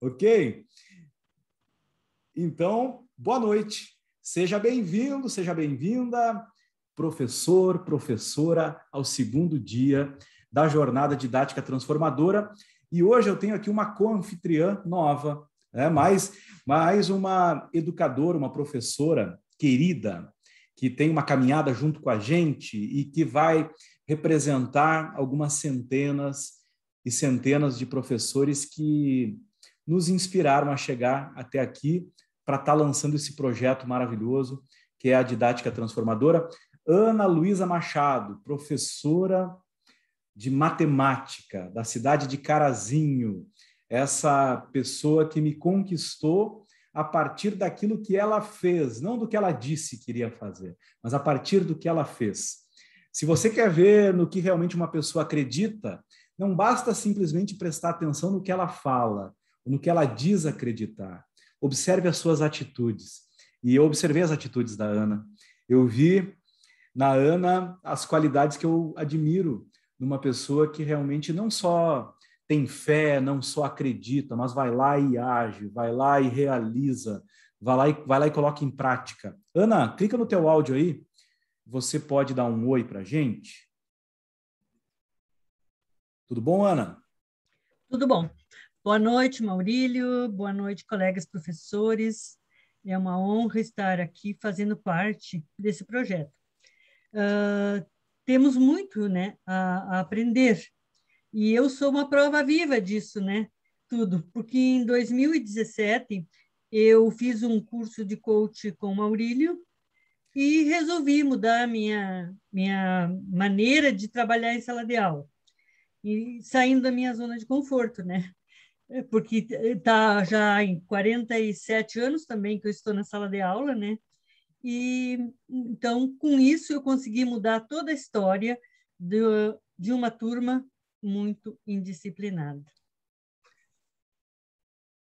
Ok? Então, boa noite. Seja bem-vindo, seja bem-vinda, professor, professora, ao segundo dia da Jornada Didática Transformadora. E hoje eu tenho aqui uma co-anfitriã nova, mais uma educadora, uma professora querida, que tem uma caminhada junto com a gente e que vai representar algumas centenas e centenas de professores que nos inspiraram a chegar até aqui para estar lançando esse projeto maravilhoso, que é a Didática Transformadora. Ana Luísa Machado, professora de matemática da cidade de Carazinho, essa pessoa que me conquistou a partir daquilo que ela fez, não do que ela disse que iria fazer, mas a partir do que ela fez. Se você quer ver no que realmente uma pessoa acredita, não basta simplesmente prestar atenção no que ela fala, no que ela diz acreditar. Observe as suas atitudes. E eu observei as atitudes da Ana. Eu vi na Ana as qualidades que eu admiro numa pessoa que realmente não só tem fé, não só acredita, mas vai lá e age, vai lá e realiza, vai lá e coloca em prática. Ana, clica no teu áudio aí. Você pode dar um oi para a gente? Tudo bom, Ana? Tudo bom. Boa noite, Maurílio. Boa noite, colegas professores. É uma honra estar aqui fazendo parte desse projeto. Temos muito, né, a aprender. E eu sou uma prova viva disso, né? Tudo. Porque em 2017 eu fiz um curso de coach com o Maurílio e resolvi mudar minha maneira de trabalhar em sala de aula. E saindo da minha zona de conforto, né? Porque está já em 47 anos também que eu estou na sala de aula, né? E então, com isso, eu consegui mudar toda a história de uma turma muito indisciplinada.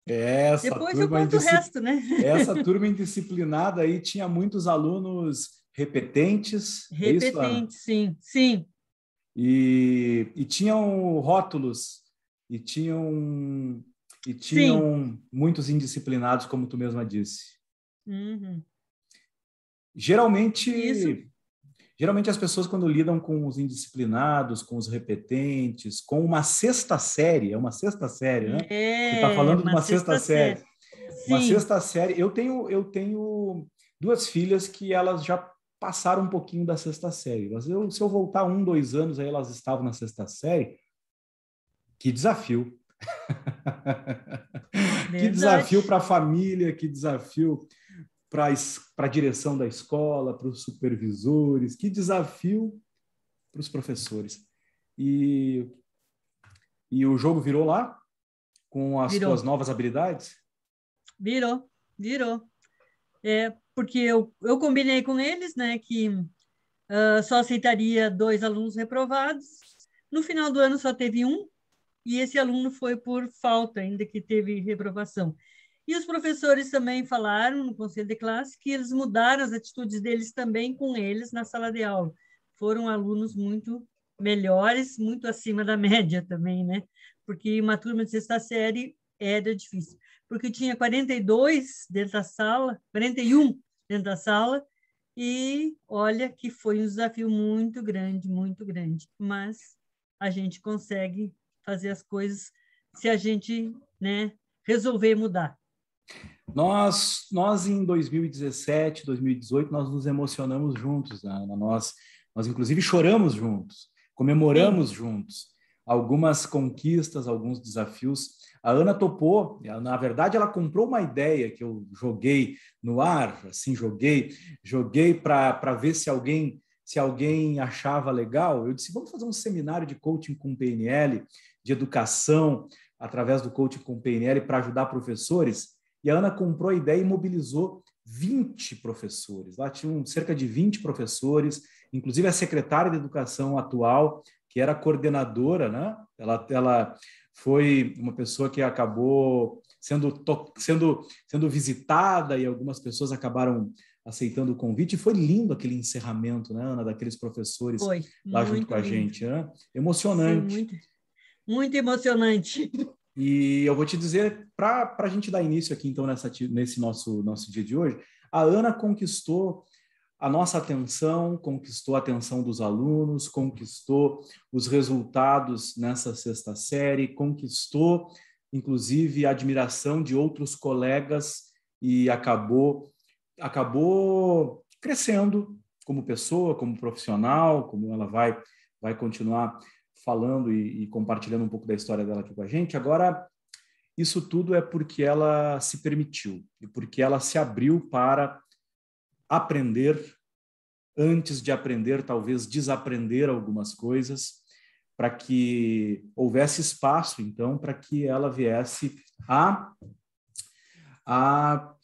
Depois eu conto o resto, né? Essa turma indisciplinada aí tinha muitos alunos repetentes. Repetentes, sim, sim. E tinham rótulos, e tinham muitos indisciplinados, como tu mesma disse. Uhum. Geralmente as pessoas, quando lidam com os indisciplinados, com os repetentes, com uma sexta série, é uma sexta série, né? Você está falando de uma sexta série. Uma sexta série. Eu tenho duas filhas que elas já passaram um pouquinho da sexta série. Mas se eu voltar 1, 2 anos, aí elas estavam na sexta série. Que desafio. Que desafio para a família, que desafio para a direção da escola, para os supervisores, que desafio para os professores. E o jogo virou lá com as suas novas habilidades? Virou. Porque eu combinei com eles, né, que só aceitaria 2 alunos reprovados. No final do ano só teve um, e esse aluno foi por falta, ainda que teve reprovação. E os professores também falaram no conselho de classe que eles mudaram as atitudes deles também com eles na sala de aula. Foram alunos muito melhores, muito acima da média também, né? Porque uma turma de sexta série era difícil. Porque tinha 42 dentro da sala, 41 dentro da sala, e olha que foi um desafio muito grande, mas a gente consegue fazer as coisas se a gente, né, resolver mudar. Nós em 2017, 2018, nós nos emocionamos juntos, Ana. Nós inclusive choramos juntos, comemoramos juntos algumas conquistas, alguns desafios. A Ana topou, na verdade, ela comprou uma ideia que eu joguei no ar, assim, joguei para ver se alguém achava legal. Eu disse, vamos fazer um seminário de coaching com PNL, de educação, através do coaching com PNL, para ajudar professores. E a Ana comprou a ideia e mobilizou 20 professores. Lá tinham cerca de 20 professores, inclusive a secretária de educação atual, que era coordenadora, né? Ela foi uma pessoa que acabou sendo visitada e algumas pessoas acabaram aceitando o convite. E foi lindo aquele encerramento, né, Ana, daqueles professores lá junto com a gente. Né? Emocionante. Sim, muito emocionante. E eu vou te dizer, para a gente dar início aqui, então, nesse nosso dia de hoje, a Ana conquistou a nossa atenção, conquistou a atenção dos alunos, conquistou os resultados nessa sexta série, conquistou, inclusive, a admiração de outros colegas e acabou crescendo como pessoa, como profissional, como ela vai continuar falando e compartilhando um pouco da história dela aqui com a gente. Agora, isso tudo é porque ela se permitiu e porque ela se abriu para aprender, antes de aprender, talvez desaprender algumas coisas, para que houvesse espaço, então, para que ela viesse a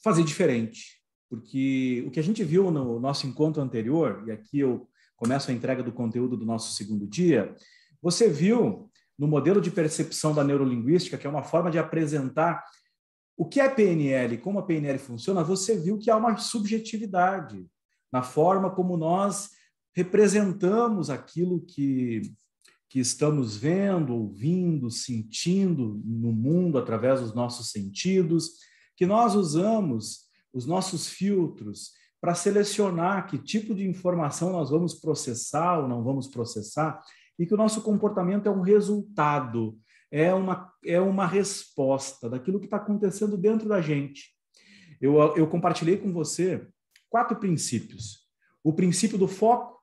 fazer diferente. Porque o que a gente viu no nosso encontro anterior, e aqui eu começo a entrega do conteúdo do nosso segundo dia, você viu no modelo de percepção da neurolinguística, que é uma forma de apresentar o que é PNL, como a PNL funciona, você viu que há uma subjetividade na forma como nós representamos aquilo que estamos vendo, ouvindo, sentindo no mundo através dos nossos sentidos, que nós usamos os nossos filtros para selecionar que tipo de informação nós vamos processar ou não vamos processar, e que o nosso comportamento é um resultado, é uma resposta daquilo que está acontecendo dentro da gente. Eu compartilhei com você 4 princípios. O princípio do foco,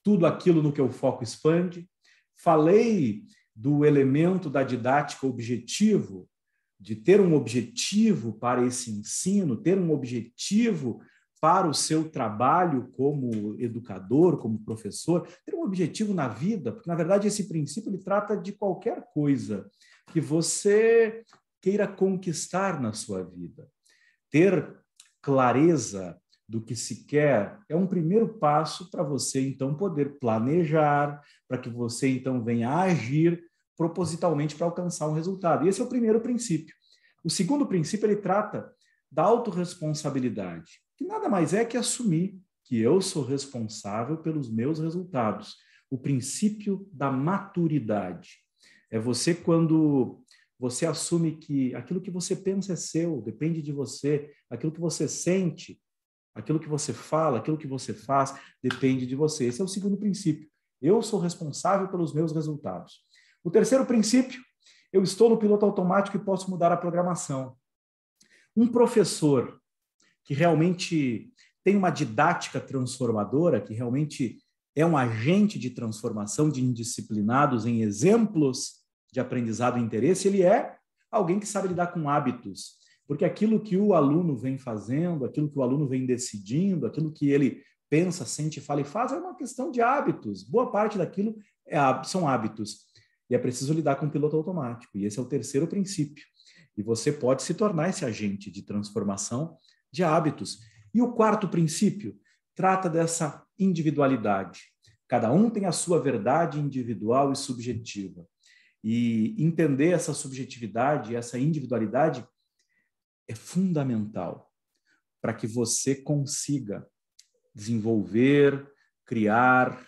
tudo aquilo no que o foco expande. Falei do elemento da didática objetivo, de ter um objetivo para esse ensino, ter um objetivo para o seu trabalho como educador, como professor, ter um objetivo na vida, porque, na verdade, esse princípio ele trata de qualquer coisa que você queira conquistar na sua vida. Ter clareza do que se quer é um primeiro passo para você, então, poder planejar, para que você, então, venha a agir propositalmente para alcançar um resultado. E esse é o primeiro princípio. O segundo princípio, ele trata da autorresponsabilidade, que nada mais é que assumir que eu sou responsável pelos meus resultados. O princípio da maturidade. É você quando você assume que aquilo que você pensa é seu, depende de você, aquilo que você sente, aquilo que você fala, aquilo que você faz, depende de você. Esse é o segundo princípio. Eu sou responsável pelos meus resultados. O terceiro princípio, eu estou no piloto automático e posso mudar a programação. Um professor que realmente tem uma didática transformadora, que realmente é um agente de transformação de indisciplinados em exemplos de aprendizado e interesse, ele é alguém que sabe lidar com hábitos, porque aquilo que o aluno vem fazendo, aquilo que o aluno vem decidindo, aquilo que ele pensa, sente, fala e faz, é uma questão de hábitos. Boa parte daquilo são hábitos. E é preciso lidar com o piloto automático. E esse é o terceiro princípio. E você pode se tornar esse agente de transformação de hábitos. E o quarto princípio trata dessa individualidade. Cada um tem a sua verdade individual e subjetiva. E entender essa subjetividade, essa individualidade é fundamental para que você consiga desenvolver, criar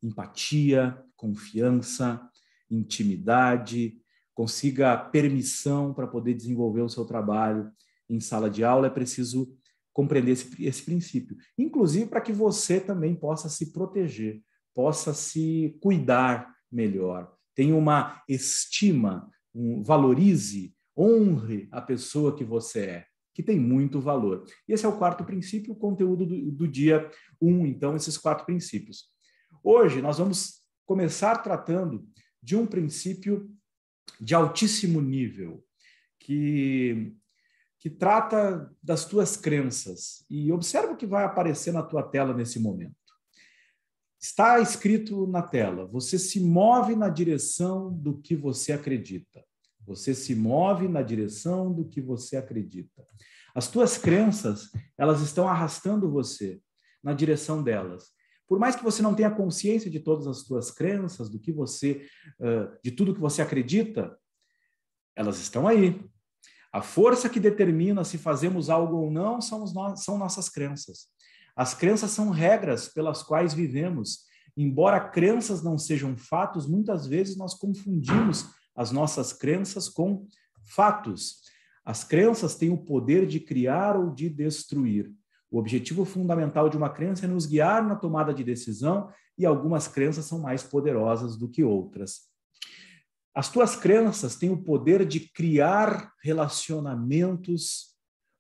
empatia, confiança, intimidade, consiga permissão para poder desenvolver o seu trabalho em sala de aula. É preciso compreender esse princípio, inclusive para que você também possa se proteger, possa se cuidar melhor, tenha uma estima, valorize, honre a pessoa que você é, que tem muito valor. E esse é o quarto princípio, o conteúdo do dia 1, então, esses 4 princípios. Hoje nós vamos começar tratando de um princípio de altíssimo nível, que trata das tuas crenças. E observa o que vai aparecer na tua tela nesse momento. Está escrito na tela: você se move na direção do que você acredita. Você se move na direção do que você acredita. As tuas crenças, elas estão arrastando você na direção delas. Por mais que você não tenha consciência de todas as tuas crenças, de tudo que você acredita, elas estão aí. A força que determina se fazemos algo ou não são nossas crenças. As crenças são regras pelas quais vivemos. Embora crenças não sejam fatos, muitas vezes nós confundimos as nossas crenças com Fatos. As crenças têm o poder de criar ou de destruir. O objetivo fundamental de uma crença é nos guiar na tomada de decisão e algumas crenças são mais poderosas do que outras. As tuas crenças têm o poder de criar relacionamentos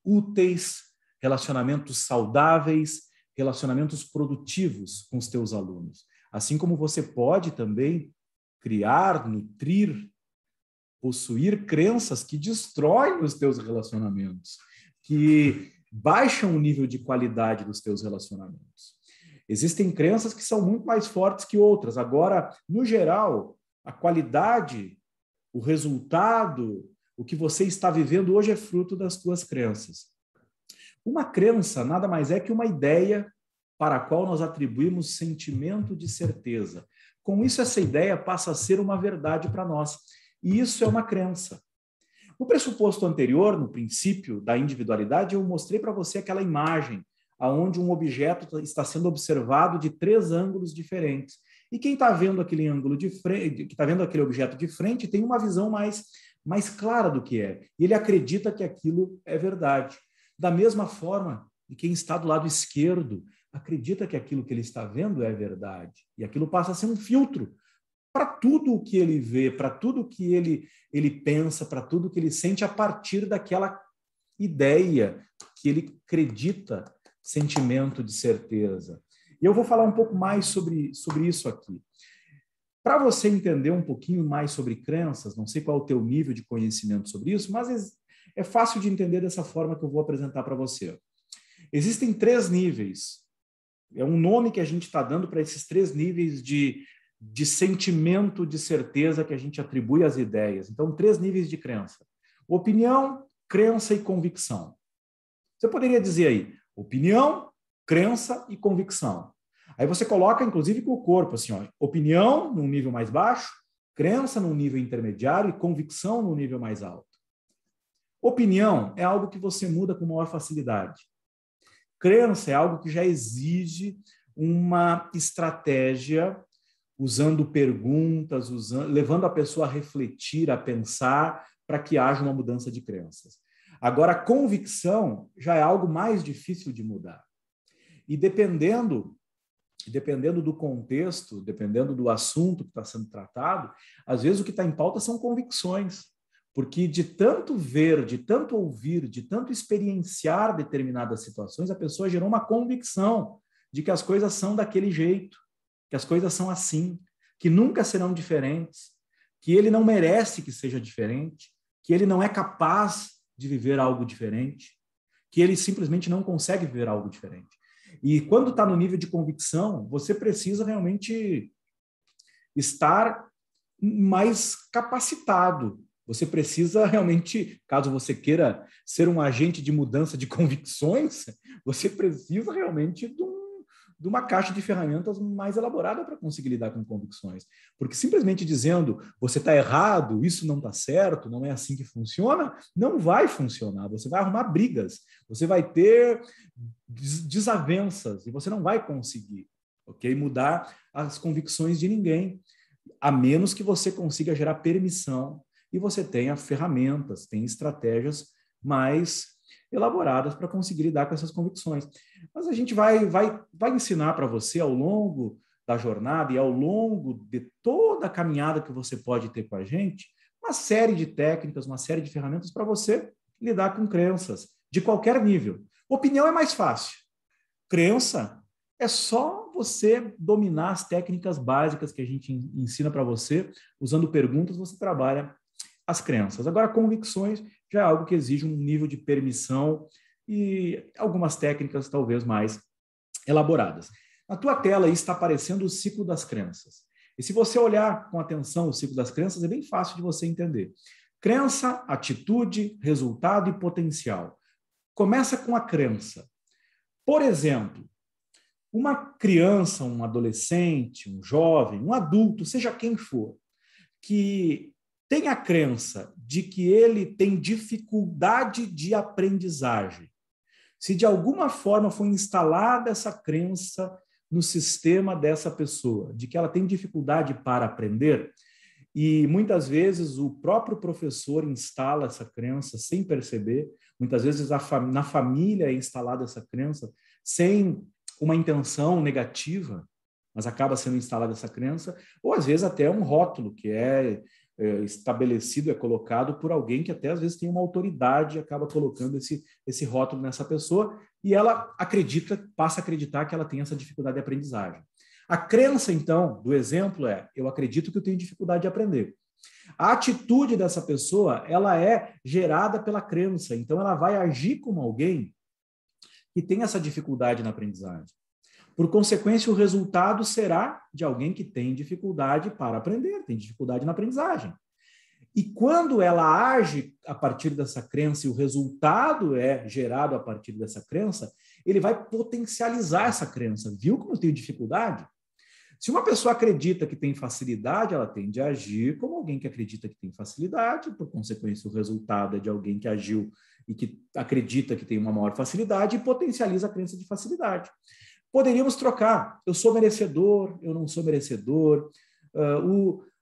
úteis, relacionamentos saudáveis, relacionamentos produtivos com os teus alunos. Assim como você pode também criar, nutrir, possuir crenças que destroem os teus relacionamentos, que baixam o nível de qualidade dos teus relacionamentos. Existem crenças que são muito mais fortes que outras. Agora, no geral, a qualidade, o resultado, o que você está vivendo hoje é fruto das tuas crenças. Uma crença nada mais é que uma ideia para a qual nós atribuímos sentimento de certeza. Com isso, essa ideia passa a ser uma verdade para nós. E isso é uma crença. No pressuposto anterior, no princípio da individualidade, eu mostrei para você aquela imagem onde um objeto está sendo observado de 3 ângulos diferentes. E quem está vendo aquele ângulo de frente, que está vendo aquele objeto de frente, tem uma visão mais clara do que é. E ele acredita que aquilo é verdade. Da mesma forma, quem está do lado esquerdo acredita que aquilo que ele está vendo é verdade. E aquilo passa a ser um filtro para tudo o que ele vê, para tudo o que ele pensa, para tudo o que ele sente a partir daquela ideia que ele acredita, sentimento de certeza. E eu vou falar um pouco mais sobre isso aqui. Para você entender um pouquinho mais sobre crenças, não sei qual é o teu nível de conhecimento sobre isso, mas é fácil de entender dessa forma que eu vou apresentar para você. Existem 3 níveis. É um nome que a gente está dando para esses 3 níveis de sentimento de certeza que a gente atribui às ideias. Então, 3 níveis de crença. Opinião, crença e convicção. Você poderia dizer aí, opinião, crença e convicção. Aí você coloca, inclusive, com o corpo, assim, ó, opinião num nível mais baixo, crença num nível intermediário e convicção num nível mais alto. Opinião é algo que você muda com maior facilidade. Crença é algo que já exige uma estratégia, usando perguntas, levando a pessoa a refletir, a pensar, para que haja uma mudança de crenças. Agora, a convicção já é algo mais difícil de mudar. E dependendo do contexto, dependendo do assunto que está sendo tratado, às vezes o que está em pauta são convicções. Porque de tanto ver, de tanto ouvir, de tanto experienciar determinadas situações, a pessoa gerou uma convicção de que as coisas são daquele jeito, que as coisas são assim, que nunca serão diferentes, que ele não merece que seja diferente, que ele não é capaz de viver algo diferente, que ele simplesmente não consegue viver algo diferente. E quando está no nível de convicção, você precisa realmente estar mais capacitado. Você precisa realmente, caso você queira ser um agente de mudança de convicções, você precisa realmente de uma caixa de ferramentas mais elaborada para conseguir lidar com convicções. Porque simplesmente dizendo, você está errado, isso não está certo, não é assim que funciona, não vai funcionar. Você vai arrumar brigas, você vai ter desavenças e você não vai conseguir, ok? Mudar as convicções de ninguém, a menos que você consiga gerar permissão e você tenha ferramentas, tem estratégias mais elaboradas para conseguir lidar com essas convicções. Mas a gente vai ensinar para você ao longo da jornada e ao longo de toda a caminhada que você pode ter com a gente, uma série de técnicas, uma série de ferramentas para você lidar com crenças de qualquer nível. Opinião é mais fácil. Crença é só você dominar as técnicas básicas que a gente ensina para você. Usando perguntas, você trabalha as crenças. Agora, convicções já é algo que exige um nível de permissão e algumas técnicas talvez mais elaboradas. Na tua tela aí está aparecendo o ciclo das crenças. E se você olhar com atenção o ciclo das crenças, é bem fácil de você entender. Crença, atitude, resultado e potencial. Começa com a crença. Por exemplo, uma criança, um adolescente, um jovem, um adulto, seja quem for, que tem a crença de que ele tem dificuldade de aprendizagem. Se de alguma forma foi instalada essa crença no sistema dessa pessoa, de que ela tem dificuldade para aprender, E muitas vezes o próprio professor instala essa crença sem perceber, muitas vezes na família é instalada essa crença sem uma intenção negativa, mas acaba sendo instalada essa crença, ou às vezes até um rótulo que é estabelecido, é colocado por alguém que até às vezes tem uma autoridade e acaba colocando esse rótulo nessa pessoa e ela passa a acreditar que ela tem essa dificuldade de aprendizagem. A crença, então, do exemplo é: eu acredito que eu tenho dificuldade de aprender. A atitude dessa pessoa, ela é gerada pela crença, então ela vai agir como alguém que tem essa dificuldade na aprendizagem. Por consequência, o resultado será de alguém que tem dificuldade para aprender, tem dificuldade na aprendizagem. E quando ela age a partir dessa crença e o resultado é gerado a partir dessa crença, ele vai potencializar essa crença. Viu como eu tenho dificuldade? Se uma pessoa acredita que tem facilidade, ela tende a agir como alguém que acredita que tem facilidade, por consequência, o resultado é de alguém que agiu e que acredita que tem uma maior facilidade e potencializa a crença de facilidade. Poderíamos trocar: eu sou merecedor, eu não sou merecedor,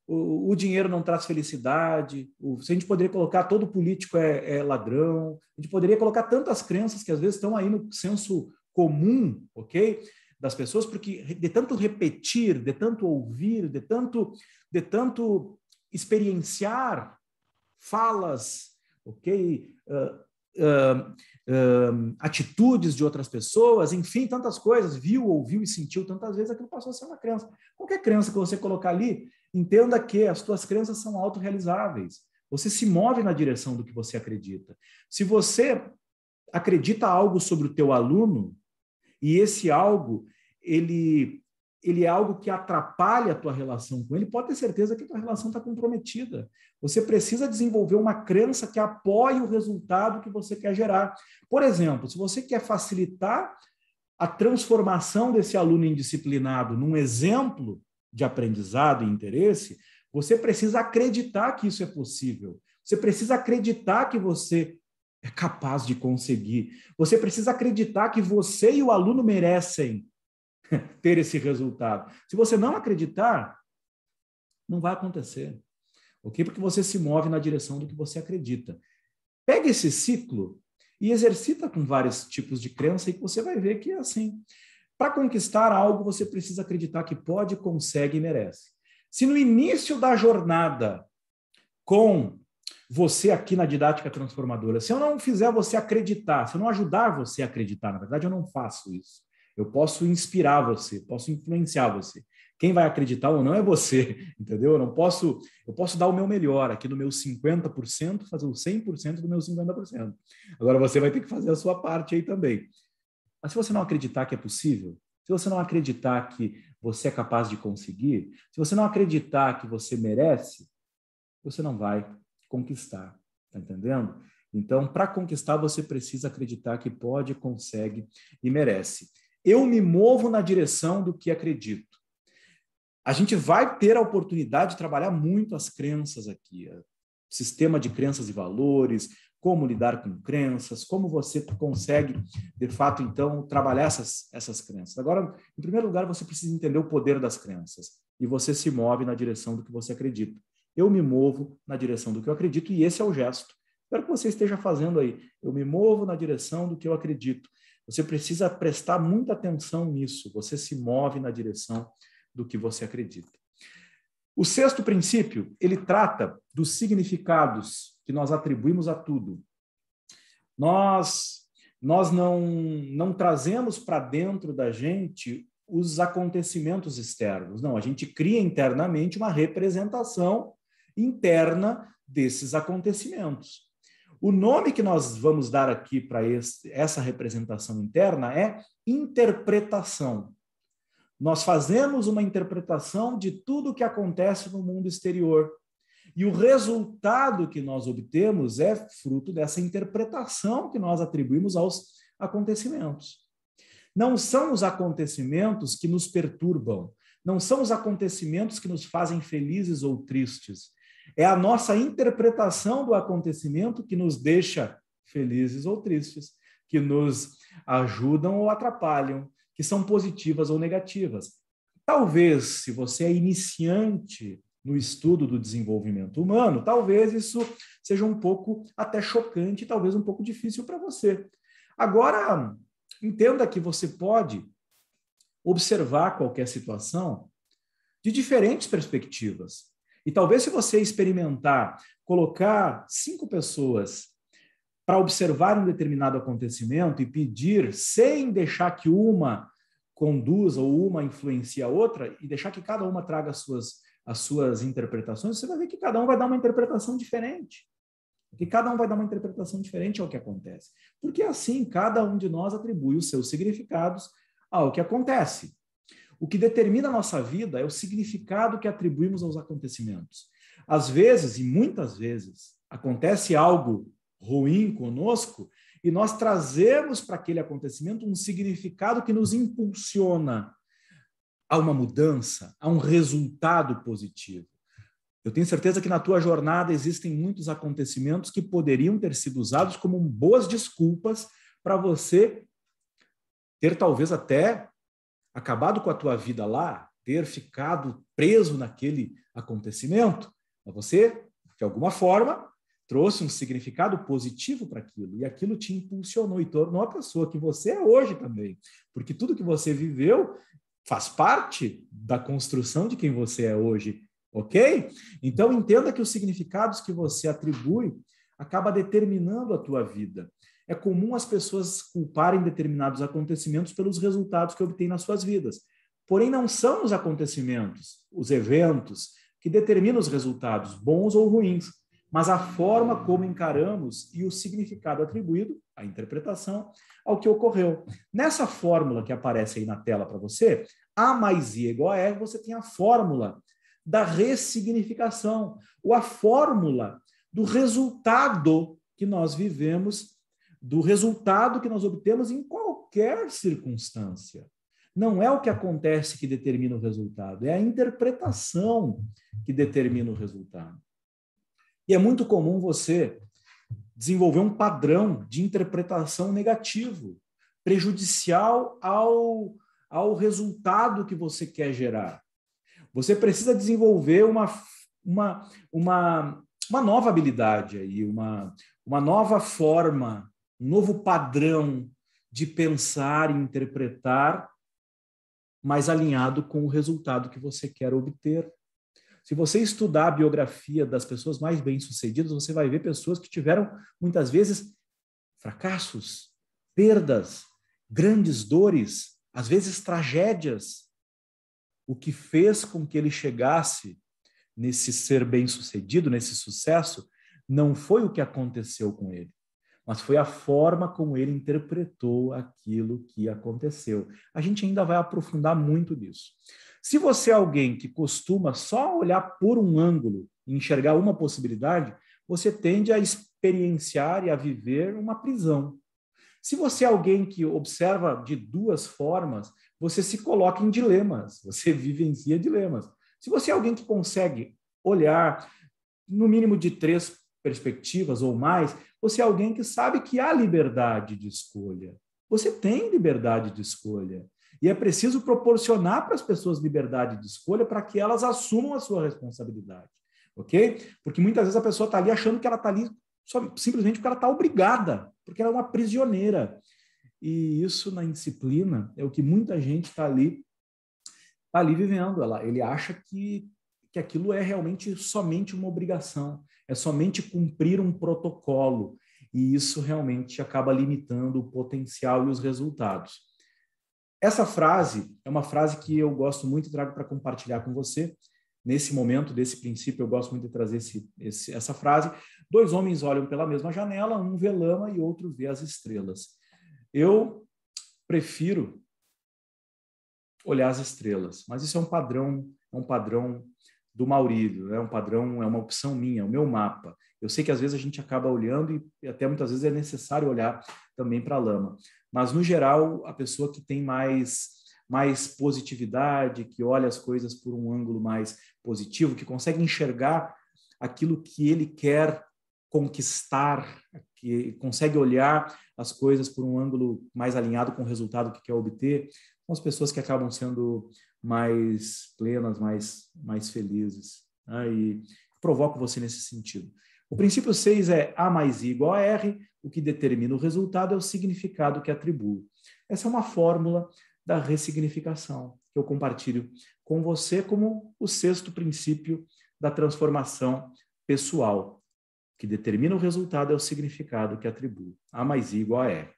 o dinheiro não traz felicidade, se a gente poderia colocar todo político é ladrão, a gente poderia colocar tantas crenças que às vezes estão aí no senso comum, ok? Das pessoas, porque de tanto repetir, de tanto ouvir, de tanto experienciar falas, ok? Atitudes de outras pessoas, enfim, tantas coisas, viu, ouviu e sentiu tantas vezes, aquilo passou a ser uma crença. Qualquer crença que você colocar ali, entenda que as tuas crenças são autorrealizáveis. Você se move na direção do que você acredita. Se você acredita algo sobre o teu aluno, e esse algo, ele é algo que atrapalha a tua relação com ele, pode ter certeza que a tua relação está comprometida. Você precisa desenvolver uma crença que apoie o resultado que você quer gerar. Por exemplo, se você quer facilitar a transformação desse aluno indisciplinado num exemplo de aprendizado e interesse, você precisa acreditar que isso é possível. Você precisa acreditar que você é capaz de conseguir. Você precisa acreditar que você e o aluno merecem ter esse resultado. Se você não acreditar, não vai acontecer. Ok? Porque você se move na direção do que você acredita. Pega esse ciclo e exercita com vários tipos de crença e você vai ver que é assim. Para conquistar algo, você precisa acreditar que pode, consegue e merece. Se no início da jornada, com você aqui na didática transformadora, se eu não fizer você acreditar, se eu não ajudar você a acreditar, na verdade eu não faço isso. Eu posso inspirar você, posso influenciar você. Quem vai acreditar ou não é você, entendeu? Eu posso dar o meu melhor aqui no meu 50%, fazer o 100% do meu 50%. Agora você vai ter que fazer a sua parte aí também. Mas se você não acreditar que é possível, se você não acreditar que você é capaz de conseguir, se você não acreditar que você merece, você não vai conquistar, tá entendendo? Então, para conquistar, você precisa acreditar que pode, consegue e merece. Eu me movo na direção do que acredito. A gente vai ter a oportunidade de trabalhar muito as crenças aqui, sistema de crenças e valores, como lidar com crenças, como você consegue, de fato, então, trabalhar essas crenças. Agora, em primeiro lugar, você precisa entender o poder das crenças e você se move na direção do que você acredita. Eu me movo na direção do que eu acredito e esse é o gesto. Espero que você esteja fazendo aí. Eu me movo na direção do que eu acredito. Você precisa prestar muita atenção nisso. Você se move na direção do que você acredita. O sexto princípio, ele trata dos significados que nós atribuímos a tudo. Nós não trazemos para dentro da gente os acontecimentos externos. Não, a gente cria internamente uma representação interna desses acontecimentos. O nome que nós vamos dar aqui para essa representação interna é interpretação. Nós fazemos uma interpretação de tudo o que acontece no mundo exterior. E o resultado que nós obtemos é fruto dessa interpretação que nós atribuímos aos acontecimentos. Não são os acontecimentos que nos perturbam, não são os acontecimentos que nos fazem felizes ou tristes. É a nossa interpretação do acontecimento que nos deixa felizes ou tristes, que nos ajudam ou atrapalham, que são positivas ou negativas. Talvez, se você é iniciante no estudo do desenvolvimento humano, talvez isso seja um pouco até chocante, talvez um pouco difícil para você. Agora, entenda que você pode observar qualquer situação de diferentes perspectivas. E talvez se você experimentar colocar 5 pessoas para observar um determinado acontecimento e pedir, sem deixar que uma conduza ou uma influencie a outra, e deixar que cada uma traga as suas interpretações, você vai ver que cada um vai dar uma interpretação diferente. Que cada um vai dar uma interpretação diferente ao que acontece. Porque assim, cada um de nós atribui os seus significados ao que acontece. O que determina a nossa vida é o significado que atribuímos aos acontecimentos. Às vezes, e muitas vezes, acontece algo ruim conosco e nós trazemos para aquele acontecimento um significado que nos impulsiona a uma mudança, a um resultado positivo. Eu tenho certeza que na tua jornada existem muitos acontecimentos que poderiam ter sido usados como boas desculpas para você ter talvez até acabado com a tua vida lá, ter ficado preso naquele acontecimento. Mas você, de alguma forma, trouxe um significado positivo para aquilo, e aquilo te impulsionou e tornou a pessoa que você é hoje também. Porque tudo que você viveu faz parte da construção de quem você é hoje, ok? Então, entenda que os significados que você atribui acaba determinando a tua vida. É comum as pessoas culparem determinados acontecimentos pelos resultados que obtêm nas suas vidas. Porém, não são os acontecimentos, os eventos, que determinam os resultados, bons ou ruins, mas a forma como encaramos e o significado atribuído, a interpretação, ao que ocorreu. Nessa fórmula que aparece aí na tela para você, A mais I igual a R, você tem a fórmula da ressignificação, ou a fórmula do resultado que nós vivemos, do resultado que nós obtemos em qualquer circunstância. Não é o que acontece que determina o resultado, é a interpretação que determina o resultado. E é muito comum você desenvolver um padrão de interpretação negativo, prejudicial ao resultado que você quer gerar. Você precisa desenvolver uma nova habilidade, aí, uma nova forma, um novo padrão de pensar e interpretar, mais alinhado com o resultado que você quer obter. Se você estudar a biografia das pessoas mais bem-sucedidas, você vai ver pessoas que tiveram, muitas vezes, fracassos, perdas, grandes dores, às vezes tragédias. O que fez com que ele chegasse nesse ser bem-sucedido, nesse sucesso, não foi o que aconteceu com ele, mas foi a forma como ele interpretou aquilo que aconteceu. A gente ainda vai aprofundar muito nisso. Se você é alguém que costuma só olhar por um ângulo e enxergar uma possibilidade, você tende a experienciar e a viver uma prisão. Se você é alguém que observa de duas formas, você se coloca em dilemas, você vivencia dilemas. Se você é alguém que consegue olhar no mínimo de 3 perspectivas ou mais, você é alguém que sabe que há liberdade de escolha. Você tem liberdade de escolha. E é preciso proporcionar para as pessoas liberdade de escolha para que elas assumam a sua responsabilidade, ok? Porque muitas vezes a pessoa está ali achando que ela está ali simplesmente porque ela está obrigada, porque ela é uma prisioneira. E isso na indisciplina é o que muita gente está ali vivendo. Ele acha que aquilo é realmente somente uma obrigação, é somente cumprir um protocolo. E isso realmente acaba limitando o potencial e os resultados. Essa frase é uma frase que eu gosto muito e trago para compartilhar com você. Nesse momento, desse princípio, eu gosto muito de trazer essa frase. 2 homens olham pela mesma janela, um vê lama e outro vê as estrelas. Eu prefiro olhar as estrelas, mas isso é um padrão do Maurílio, é um padrão, é uma opção minha, é o meu mapa. Eu sei que às vezes a gente acaba olhando e até muitas vezes é necessário olhar também para a lama. Mas, no geral, a pessoa que tem mais positividade, que olha as coisas por um ângulo mais positivo, que consegue enxergar aquilo que ele quer conquistar, que consegue olhar as coisas por um ângulo mais alinhado com o resultado que quer obter, são as pessoas que acabam sendo mais plenas, mais felizes. E provoco você nesse sentido. O princípio 6 é A mais I igual a R, o que determina o resultado é o significado que atribuo. Essa é uma fórmula da ressignificação que eu compartilho com você como o 6º princípio da transformação pessoal. O que determina o resultado é o significado que atribuo. A mais I igual a R.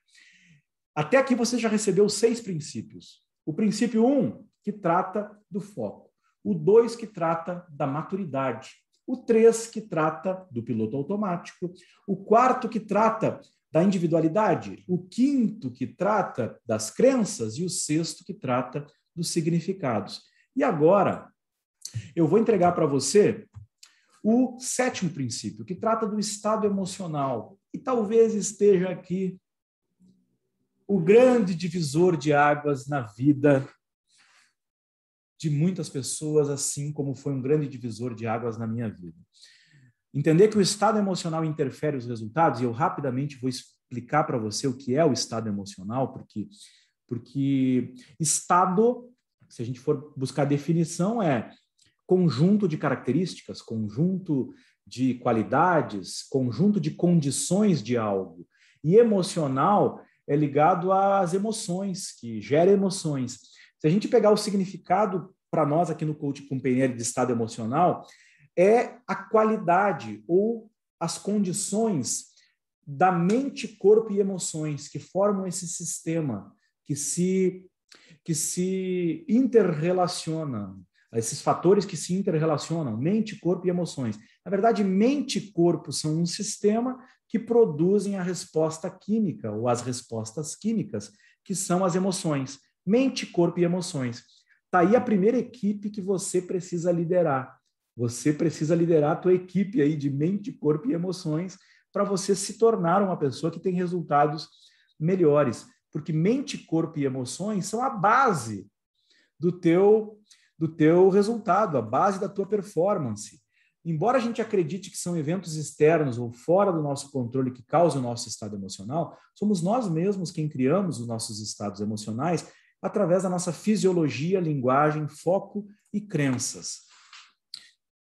Até aqui você já recebeu 6 princípios. O princípio 1, que trata do foco. O 2, que trata da maturidade. O 3, que trata do piloto automático. O 4, que trata da individualidade. O 5º, que trata das crenças. E o 6º, que trata dos significados. E agora, eu vou entregar para você o 7º princípio, que trata do estado emocional. E talvez esteja aqui o grande divisor de águas na vida de muitas pessoas, assim como foi um grande divisor de águas na minha vida. Entender que o estado emocional interfere os resultados, e eu rapidamente vou explicar para você o que é o estado emocional, porque estado, se a gente for buscar definição, é conjunto de características, conjunto de qualidades, conjunto de condições de algo. E emocional é ligado às emoções, que gera emoções. Se a gente pegar o significado para nós aqui no Coaching com PNL de estado emocional, é a qualidade ou as condições da mente, corpo e emoções que formam esse sistema, que se interrelacionam, esses fatores que se interrelacionam, mente, corpo e emoções. Na verdade, mente e corpo são um sistema que produzem a resposta química ou as respostas químicas, que são as emoções. Mente, corpo e emoções. Está aí a primeira equipe que você precisa liderar. Você precisa liderar a tua equipe aí de mente, corpo e emoções para você se tornar uma pessoa que tem resultados melhores. Porque mente, corpo e emoções são a base do teu resultado, a base da tua performance. Embora a gente acredite que são eventos externos ou fora do nosso controle que causam o nosso estado emocional, somos nós mesmos quem criamos os nossos estados emocionais através da nossa fisiologia, linguagem, foco e crenças.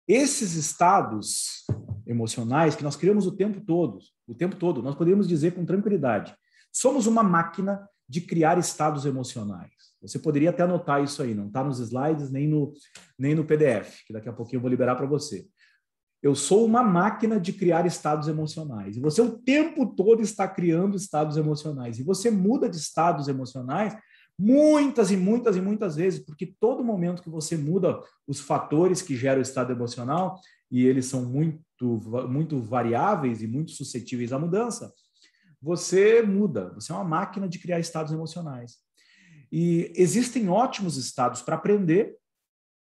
Esses estados emocionais que nós criamos o tempo todo, nós podemos dizer com tranquilidade, somos uma máquina de criar estados emocionais. Você poderia até anotar isso aí, não está nos slides nem no PDF, que daqui a pouquinho eu vou liberar para você. Eu sou uma máquina de criar estados emocionais. E você o tempo todo está criando estados emocionais. E você muda de estados emocionais muitas e muitas e muitas vezes, porque todo momento que você muda os fatores que geram o estado emocional, e eles são muito variáveis e muito suscetíveis à mudança, você muda. Você é uma máquina de criar estados emocionais. E existem ótimos estados para aprender,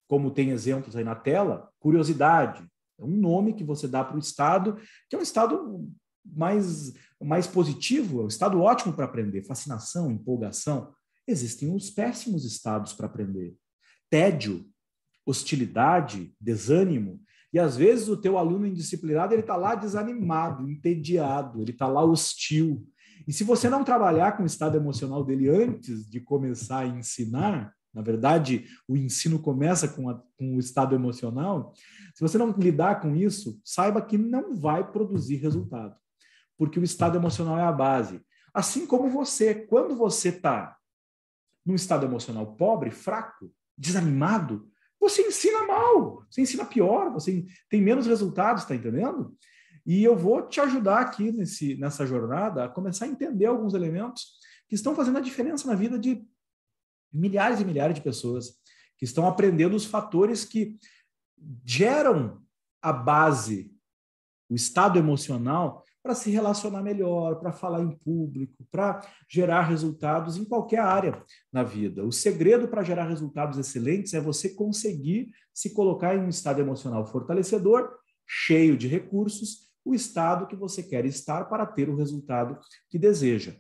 como tem exemplos aí na tela, curiosidade. É um nome que você dá para o estado, que é um estado mais positivo, é um estado ótimo para aprender. Fascinação, empolgação. Existem os péssimos estados para aprender. Tédio, hostilidade, desânimo. E às vezes o teu aluno indisciplinado, ele está lá desanimado, entediado, ele está lá hostil. E se você não trabalhar com o estado emocional dele antes de começar a ensinar, na verdade, o ensino começa com o estado emocional, se você não lidar com isso, saiba que não vai produzir resultado, porque o estado emocional é a base. Assim como você, quando você está num estado emocional pobre, fraco, desanimado, você ensina mal, você ensina pior, você tem menos resultados, está entendendo? E eu vou te ajudar aqui nessa jornada a começar a entender alguns elementos que estão fazendo a diferença na vida de milhares e milhares de pessoas, que estão aprendendo os fatores que geram a base, o estado emocional, para se relacionar melhor, para falar em público, para gerar resultados em qualquer área na vida. O segredo para gerar resultados excelentes é você conseguir se colocar em um estado emocional fortalecedor, cheio de recursos, o estado que você quer estar para ter o resultado que deseja.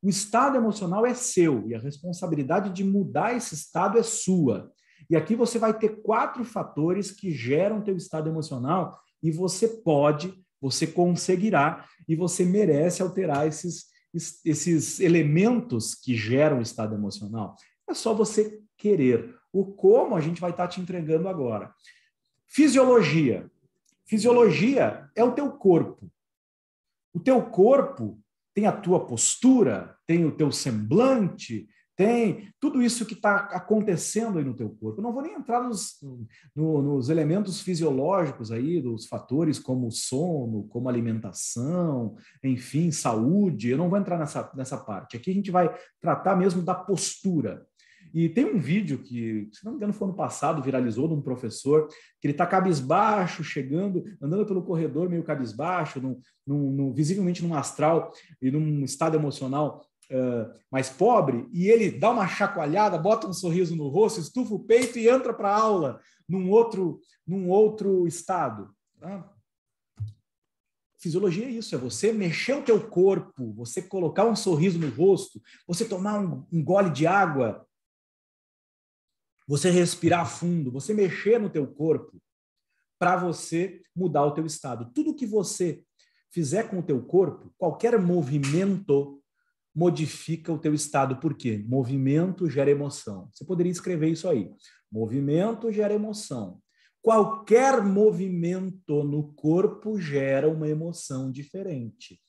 O estado emocional é seu e a responsabilidade de mudar esse estado é sua. E aqui você vai ter 4 fatores que geram teu estado emocional e você pode, você conseguirá e você merece alterar esses elementos que geram o estado emocional. É só você querer. O como a gente vai estar te entregando agora. Fisiologia. Fisiologia é o teu corpo. O teu corpo tem a tua postura, tem o teu semblante, tem tudo isso que está acontecendo aí no teu corpo. Eu não vou nem entrar nos elementos fisiológicos aí, dos fatores como o sono, como alimentação, enfim, saúde. Eu não vou entrar nessa parte. Aqui a gente vai tratar mesmo da postura. E tem um vídeo que, se não me engano, foi ano passado, viralizou de um professor, que ele está cabisbaixo, chegando, andando pelo corredor meio cabisbaixo, visivelmente num astral e num estado emocional mais pobre, e ele dá uma chacoalhada, bota um sorriso no rosto, estufa o peito e entra para a aula num outro estado. Tá? Fisiologia é isso, é você mexer o teu corpo, você colocar um sorriso no rosto, você tomar um gole de água, você respirar fundo, você mexer no teu corpo para você mudar o teu estado. Tudo que você fizer com o teu corpo, qualquer movimento modifica o teu estado. Por quê? Movimento gera emoção. Você poderia escrever isso aí. Movimento gera emoção. Qualquer movimento no corpo gera uma emoção diferente.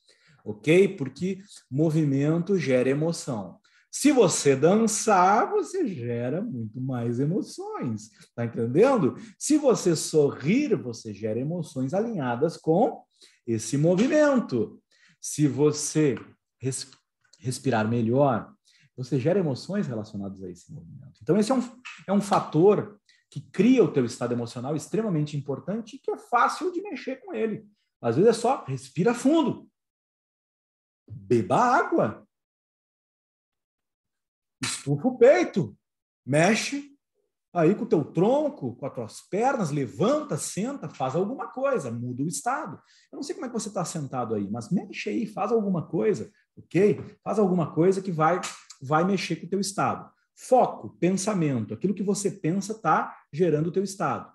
Ok? Porque movimento gera emoção. Se você dançar, você gera muito mais emoções, tá entendendo? Se você sorrir, você gera emoções alinhadas com esse movimento. Se você respirar melhor, você gera emoções relacionadas a esse movimento. Então, esse é um fator que cria o teu estado emocional extremamente importante e que é fácil de mexer com ele. Às vezes é só respira fundo, beba água, estufa o peito, mexe aí com o teu tronco, com as tuas pernas, levanta, senta, faz alguma coisa, muda o estado. Eu não sei como é que você está sentado aí, mas mexe aí, faz alguma coisa, ok? Faz alguma coisa que vai mexer com o teu estado. Foco, pensamento, aquilo que você pensa está gerando o teu estado.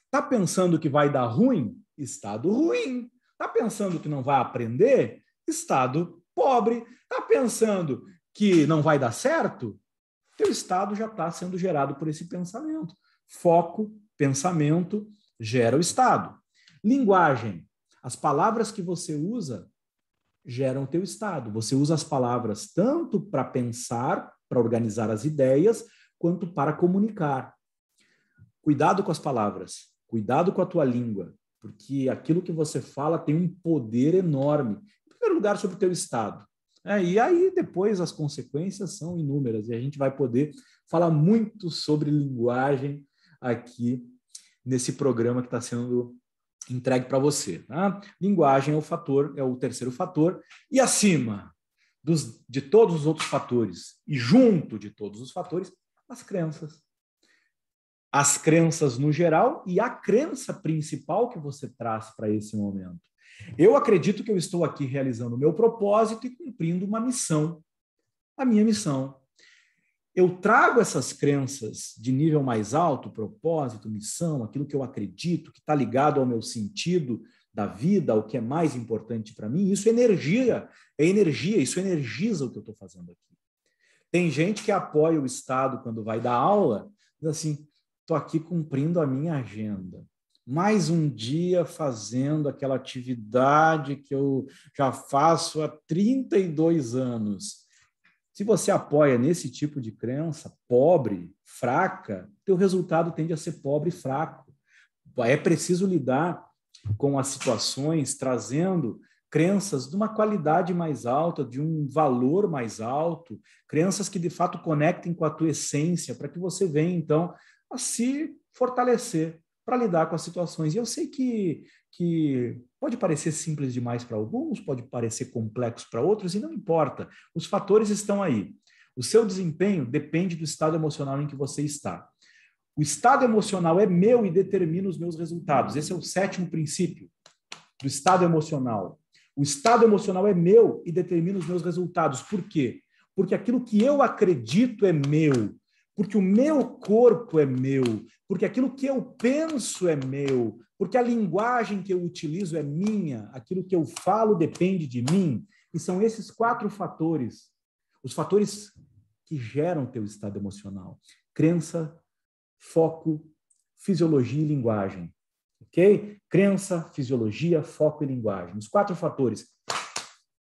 Está pensando que vai dar ruim? Estado ruim. Está pensando que não vai aprender? Estado pobre. Está pensando que não vai dar certo? Teu estado já está sendo gerado por esse pensamento. Foco, pensamento, gera o estado. Linguagem. As palavras que você usa geram o teu estado. Você usa as palavras tanto para pensar, para organizar as ideias, quanto para comunicar. Cuidado com as palavras, cuidado com a tua língua, porque aquilo que você fala tem um poder enorme. Em primeiro lugar, sobre o teu estado. E aí, depois, as consequências são inúmeras, e a gente vai poder falar muito sobre linguagem aqui nesse programa que está sendo entregue para você. Tá? Linguagem é o terceiro fator, e acima de todos os outros fatores, e junto de todos os fatores, as crenças. As crenças no geral e a crença principal que você traz para esse momento. Eu acredito que eu estou aqui realizando o meu propósito e cumprindo uma missão, a minha missão. Eu trago essas crenças de nível mais alto, propósito, missão, aquilo que eu acredito, que está ligado ao meu sentido da vida, ao que é mais importante para mim. Isso é energia, isso energiza o que eu estou fazendo aqui. Tem gente que apoia o Estado quando vai dar aula, diz assim, estou aqui cumprindo a minha agenda. Mais um dia fazendo aquela atividade que eu já faço há 32 anos. Se você apoia nesse tipo de crença, pobre, fraca, teu resultado tende a ser pobre e fraco. É preciso lidar com as situações trazendo crenças de uma qualidade mais alta, de um valor mais alto, crenças que de fato conectem com a tua essência, para que você venha, então, a se fortalecer para lidar com as situações. E eu sei que pode parecer simples demais para alguns, pode parecer complexo para outros, e não importa. Os fatores estão aí. O seu desempenho depende do estado emocional em que você está. O estado emocional é meu e determina os meus resultados. Esse é o 7º princípio do estado emocional. O estado emocional é meu e determina os meus resultados. Por quê? Porque aquilo que eu acredito é meu. Porque o meu corpo é meu, porque aquilo que eu penso é meu, porque a linguagem que eu utilizo é minha, aquilo que eu falo depende de mim. E são esses 4 fatores, os fatores que geram teu estado emocional. Crença, foco, fisiologia e linguagem. Ok? Crença, fisiologia, foco e linguagem. Os 4 fatores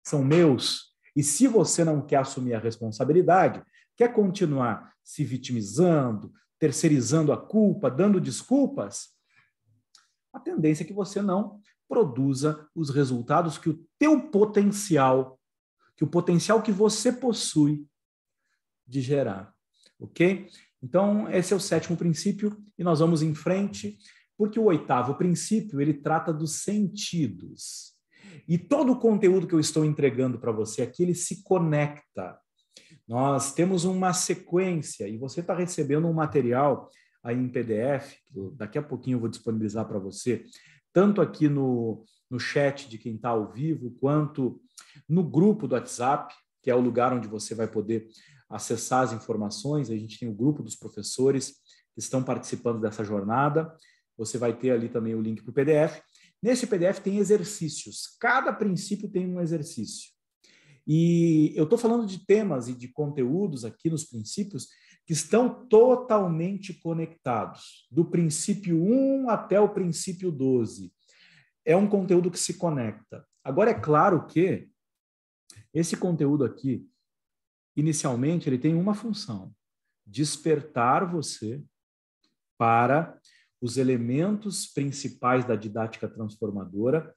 são meus. E se você não quer assumir a responsabilidade, quer continuar se vitimizando, terceirizando a culpa, dando desculpas, a tendência é que você não produza os resultados que o teu potencial, que o potencial que você possui de gerar. Ok? Então, esse é o 7º princípio e nós vamos em frente, porque o 8º princípio, ele trata dos sentidos. E todo o conteúdo que eu estou entregando para você aqui, ele se conecta. Nós temos uma sequência e você está recebendo um material aí em PDF, que daqui a pouquinho eu vou disponibilizar para você, tanto aqui no chat de quem está ao vivo, quanto no grupo do WhatsApp, que é o lugar onde você vai poder acessar as informações. A gente tem o grupo dos professores que estão participando dessa jornada. Você vai ter ali também o link para o PDF. Nesse PDF tem exercícios. Cada princípio tem um exercício. E eu estou falando de temas e de conteúdos aqui nos princípios que estão totalmente conectados, do princípio 1 até o princípio 12. É um conteúdo que se conecta. Agora, é claro que esse conteúdo aqui, inicialmente, ele tem uma função: despertar você para os elementos principais da didática transformadora,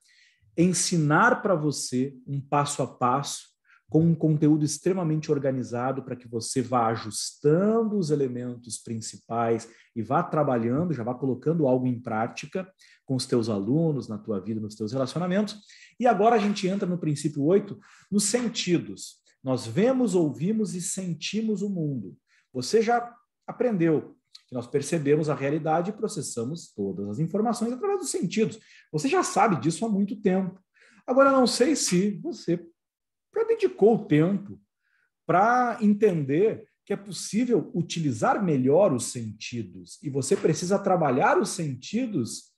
ensinar para você um passo a passo, com um conteúdo extremamente organizado para que você vá ajustando os elementos principais e vá trabalhando, já vá colocando algo em prática com os teus alunos, na tua vida, nos teus relacionamentos. E agora a gente entra no princípio 8, nos sentidos. Nós vemos, ouvimos e sentimos o mundo. Você já aprendeu que nós percebemos a realidade e processamos todas as informações através dos sentidos. Você já sabe disso há muito tempo. Agora, não sei se você já dedicou o tempo para entender que é possível utilizar melhor os sentidos e você precisa trabalhar os sentidos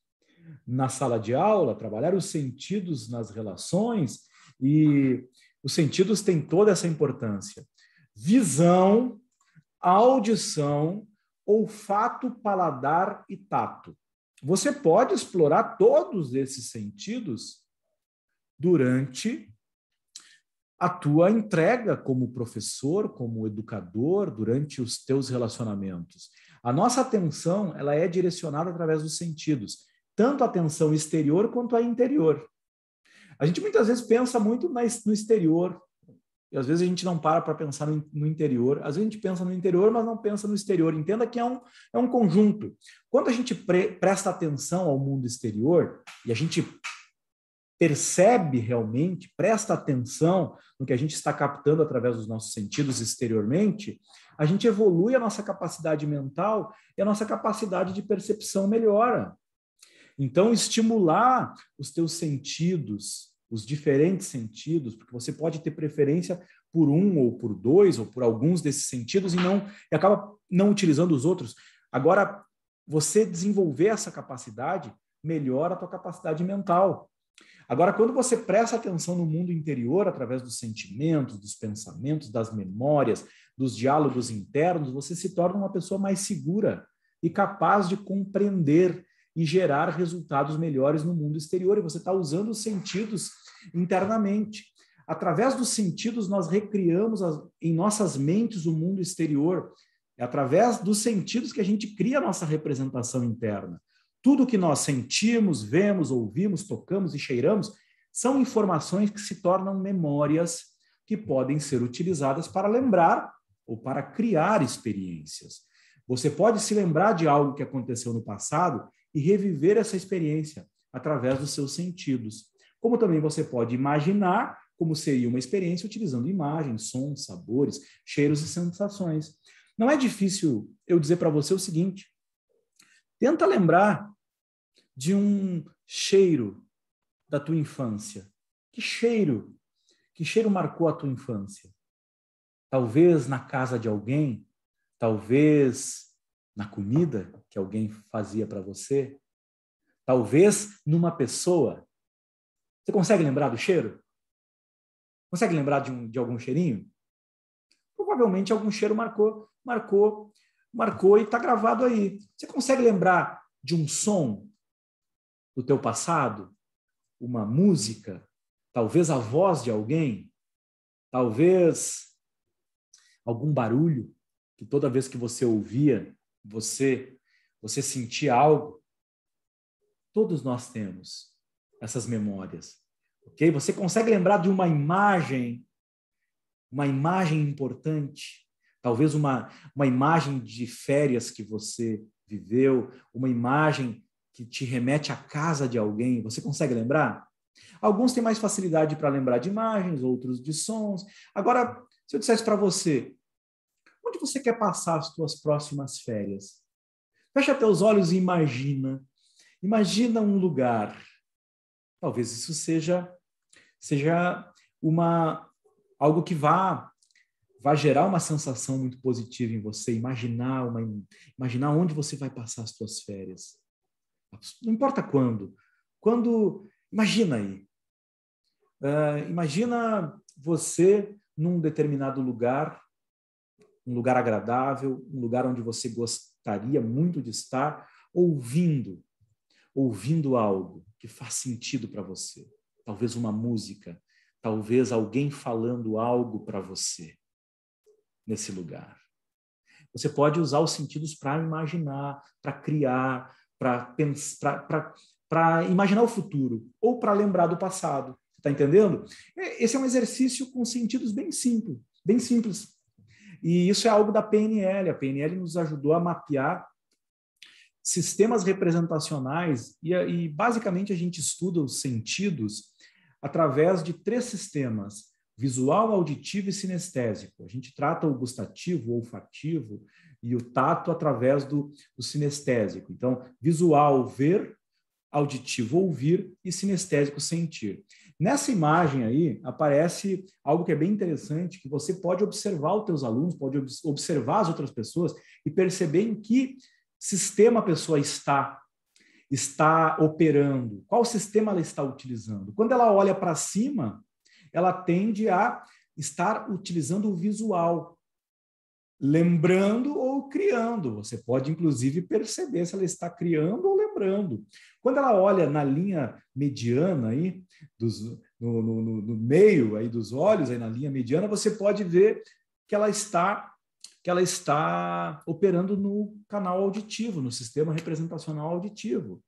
na sala de aula, trabalhar os sentidos nas relações, e os sentidos têm toda essa importância. Visão, audição, olfato, paladar e tato. Você pode explorar todos esses sentidos durante a tua entrega como professor, como educador, durante os teus relacionamentos. A nossa atenção, ela é direcionada através dos sentidos, tanto a atenção exterior quanto a interior. A gente muitas vezes pensa muito no exterior, e às vezes a gente não para pensar no interior. Às vezes a gente pensa no interior, mas não pensa no exterior. Entenda que é um conjunto. Quando a gente presta atenção ao mundo exterior, e a gente percebe realmente, presta atenção no que a gente está captando através dos nossos sentidos exteriormente, a gente evolui a nossa capacidade mental e a nossa capacidade de percepção melhora. Então, estimular os teus sentidos, os diferentes sentidos, porque você pode ter preferência por um ou por dois ou por alguns desses sentidos e acaba não utilizando os outros. Agora, você desenvolver essa capacidade melhora a tua capacidade mental. Agora, quando você presta atenção no mundo interior, através dos sentimentos, dos pensamentos, das memórias, dos diálogos internos, você se torna uma pessoa mais segura e capaz de compreender e gerar resultados melhores no mundo exterior. E você está usando os sentidos internamente. Através dos sentidos, nós recriamos em nossas mentes o mundo exterior. É através dos sentidos que a gente cria a nossa representação interna. Tudo que nós sentimos, vemos, ouvimos, tocamos e cheiramos são informações que se tornam memórias que podem ser utilizadas para lembrar ou para criar experiências. Você pode se lembrar de algo que aconteceu no passado e reviver essa experiência através dos seus sentidos. Como também você pode imaginar como seria uma experiência utilizando imagens, sons, sabores, cheiros e sensações. Não é difícil eu dizer para você o seguinte: tenta lembrar de um cheiro da tua infância. Que cheiro marcou a tua infância? Talvez na casa de alguém, talvez na comida que alguém fazia para você, talvez numa pessoa. Você consegue lembrar do cheiro? Consegue lembrar de algum cheirinho? Provavelmente algum cheiro marcou e está gravado aí. Você consegue lembrar de um som do teu passado? Uma música? Talvez a voz de alguém? Talvez algum barulho que toda vez que você ouvia, você sentia algo? Todos nós temos essas memórias, ok? Você consegue lembrar de uma imagem importante? Talvez uma imagem de férias que você viveu, uma imagem que te remete à casa de alguém. Você consegue lembrar? Alguns têm mais facilidade para lembrar de imagens, outros de sons. Agora, se eu dissesse para você, onde você quer passar as suas próximas férias? Fecha teus olhos e imagina. Imagina um lugar. Talvez isso seja algo que vá gerar uma sensação muito positiva em você. Imaginar onde você vai passar as suas férias. Não importa quando. Imagina aí. Imagina você num determinado lugar, um lugar agradável, um lugar onde você gostaria muito de estar, ouvindo algo que faz sentido para você. Talvez uma música, talvez alguém falando algo para você nesse lugar. Você pode usar os sentidos para imaginar, para criar, para pensar, para imaginar o futuro ou para lembrar do passado. Está entendendo? Esse é um exercício com sentidos bem simples. E isso é algo da PNL. A PNL nos ajudou a mapear sistemas representacionais e basicamente a gente estuda os sentidos através de 3 sistemas: visual, auditivo e sinestésico. A gente trata o gustativo, o olfativo e o tato através do sinestésico. Então, visual, ver, auditivo, ouvir e sinestésico, sentir. Nessa imagem aí, aparece algo que é bem interessante, que você pode observar os teus alunos, pode observar as outras pessoas e perceber em que sistema a pessoa está operando, qual sistema ela está utilizando. Quando ela olha para cima, ela tende a estar utilizando o visual, lembrando ou criando. Você pode, inclusive, perceber se ela está criando ou lembrando. Quando ela olha na linha mediana, aí, no meio aí dos olhos, aí na linha mediana, você pode ver que ela está operando no canal auditivo, no sistema representacional auditivo,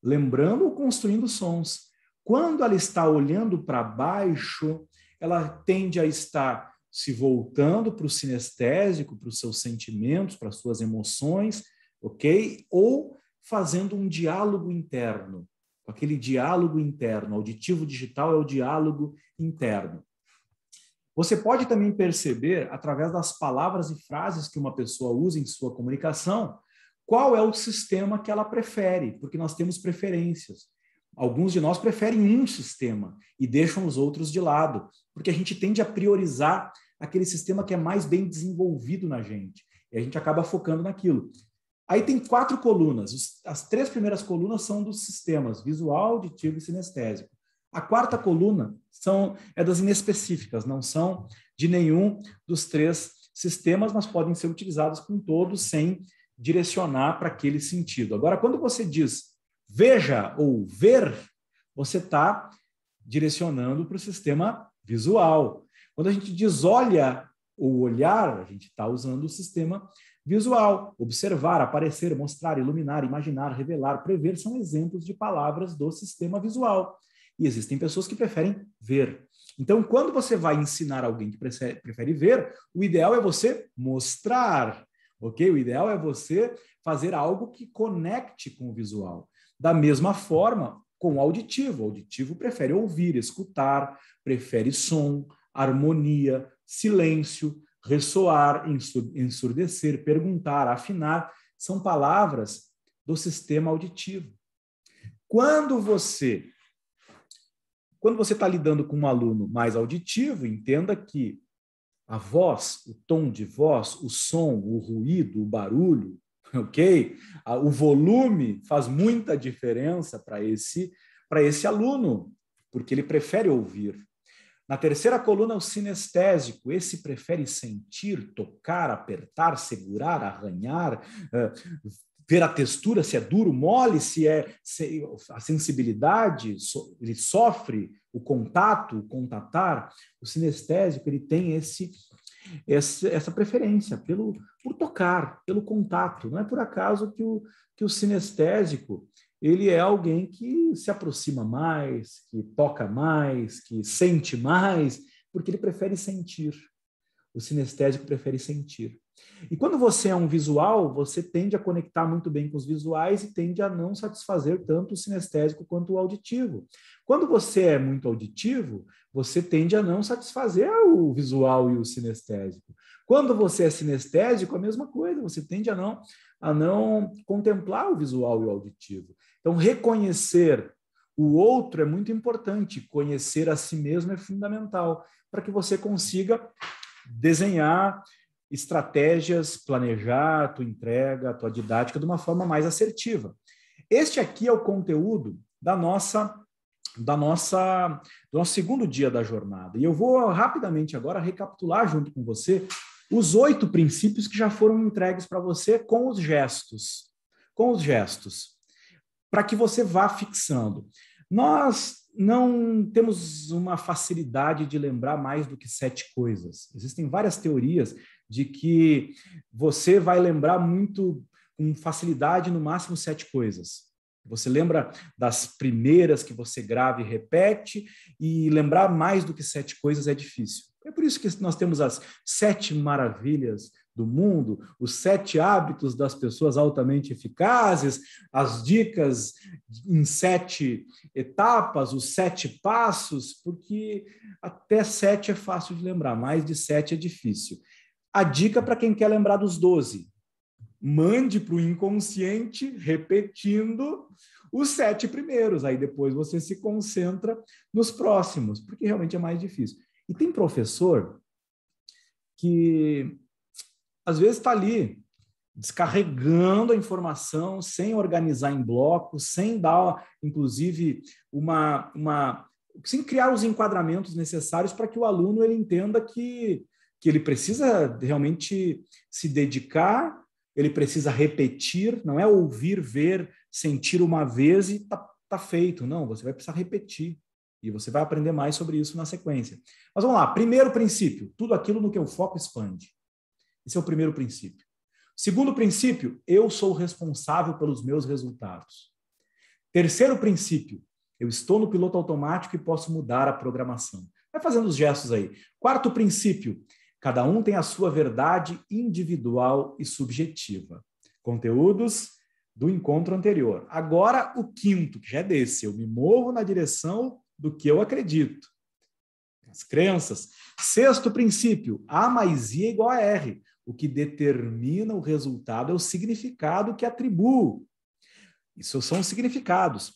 lembrando ou construindo sons. Quando ela está olhando para baixo, ela tende a estar se voltando para o sinestésico, para os seus sentimentos, para as suas emoções, ok? Ou fazendo um diálogo interno. Aquele diálogo interno, auditivo digital é o diálogo interno. Você pode também perceber, através das palavras e frases que uma pessoa usa em sua comunicação, qual é o sistema que ela prefere, porque nós temos preferências. Alguns de nós preferem um sistema e deixam os outros de lado, porque a gente tende a priorizar aquele sistema que é mais bem desenvolvido na gente, e a gente acaba focando naquilo. Aí tem 4 colunas. As 3 primeiras colunas são dos sistemas visual, auditivo e sinestésico. A 4ª coluna é das inespecíficas, não são de nenhum dos 3 sistemas, mas podem ser utilizados com todos sem direcionar para aquele sentido. Agora, quando você diz veja ou ver, você está direcionando para o sistema visual. Quando a gente diz olha ou olhar, a gente está usando o sistema visual. Observar, aparecer, mostrar, iluminar, imaginar, revelar, prever são exemplos de palavras do sistema visual. E existem pessoas que preferem ver. Então, quando você vai ensinar alguém que prefere ver, o ideal é você mostrar, ok? O ideal é você fazer algo que conecte com o visual. Da mesma forma, com o auditivo. O auditivo prefere ouvir, escutar, prefere som, harmonia, silêncio, ressoar, ensurdecer, perguntar, afinar. São palavras do sistema auditivo. Quando você está lidando com um aluno mais auditivo, entenda que a voz, o tom de voz, o som, o ruído, o barulho, ok? O volume faz muita diferença para esse aluno, porque ele prefere ouvir. Na 3ª coluna, o sinestésico. Esse prefere sentir, tocar, apertar, segurar, arranhar, ver a textura, se é duro, mole, se a sensibilidade, ele sofre o contato, o contatar. O sinestésico, ele tem essa preferência por tocar, pelo contato. Não é por acaso que o sinestésico ele é alguém que se aproxima mais, que toca mais, que sente mais, porque ele prefere sentir. O sinestésico prefere sentir. E quando você é um visual, você tende a conectar muito bem com os visuais e tende a não satisfazer tanto o sinestésico quanto o auditivo. Quando você é muito auditivo, você tende a não satisfazer o visual e o sinestésico. Quando você é sinestésico, a mesma coisa, você tende a não contemplar o visual e o auditivo. Então, reconhecer o outro é muito importante, conhecer a si mesmo é fundamental, para que você consiga desenhar estratégias, planejar a tua entrega, a tua didática de uma forma mais assertiva. Este aqui é o conteúdo do nosso segundo dia da jornada. E eu vou rapidamente agora recapitular junto com você os 8 princípios que já foram entregues para você com os gestos. Para que você vá fixando. Nós não temos uma facilidade de lembrar mais do que 7 coisas. Existem várias teorias de que você vai lembrar muito com facilidade, no máximo 7 coisas. Você lembra das primeiras que você grava e repete, e lembrar mais do que 7 coisas é difícil. É por isso que nós temos as 7 maravilhas do mundo, os 7 hábitos das pessoas altamente eficazes, as dicas em 7 etapas, os 7 passos, porque até 7 é fácil de lembrar, mais de 7 é difícil. A dica para quem quer lembrar dos 12: mande para o inconsciente repetindo os 7 primeiros, aí depois você se concentra nos próximos, porque realmente é mais difícil. E tem professor que às vezes está ali, descarregando a informação, sem organizar em blocos, sem dar, inclusive, sem criar os enquadramentos necessários para que o aluno ele entenda que ele precisa realmente se dedicar, ele precisa repetir, não é ouvir, ver, sentir uma vez e tá feito. Não, você vai precisar repetir. E você vai aprender mais sobre isso na sequência. Mas vamos lá, primeiro princípio, tudo aquilo no que o foco expande. Esse é o primeiro princípio. Segundo princípio, eu sou responsável pelos meus resultados. Terceiro princípio, eu estou no piloto automático e posso mudar a programação. Vai fazendo os gestos aí. Quarto princípio, cada um tem a sua verdade individual e subjetiva. Conteúdos do encontro anterior. Agora, o quinto, que já é desse, eu me movo na direção do que eu acredito. As crenças. Sexto princípio, A mais I é igual a R. O que determina o resultado é o significado que atribuo. Isso são os significados.